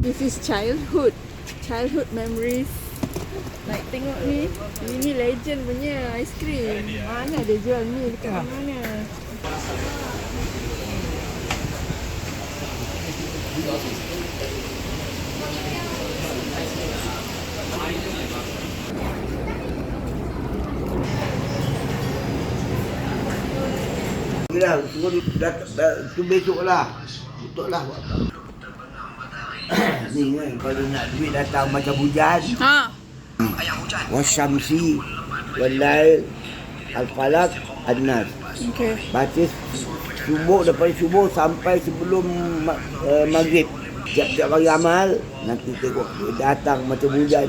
This is childhood memories. Like tengok ni, ini legend punya aiskrim. Mana dia jual ni dekat mana? Dah, tu besok lah. Betul lah. Ni kan, kalau nak duit datang macam hujan. Ha. Wasyamsi, walail, al-falak, an-nas. Okay. Baca subuh, daripada subuh sampai sebelum maghrib. Tiap-tiap hari amal, nanti tengok dia datang macam hujan.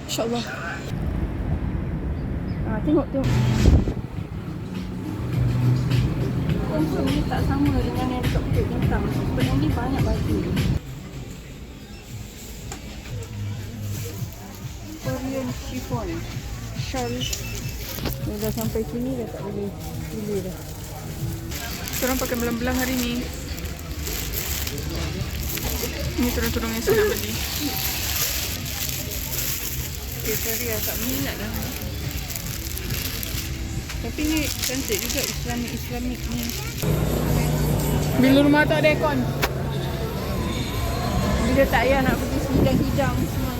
InsyaAllah. Tengok. Ni tak sama dengan yang dekat Bukit Bintang. Sebab yang ni banyak baju. Korean chiffon shawl. Dah sampai sini dah tak boleh pilih dah. Korang pakai belang-belang hari ni. Ni turun-turun yang saya nak beli. Okay, sorry lah tak minat dah. Tapi ni cantik juga Islamik ni. Bila rumah tak ada aircon, bila tak payah nak pergi sidang-sidang semua.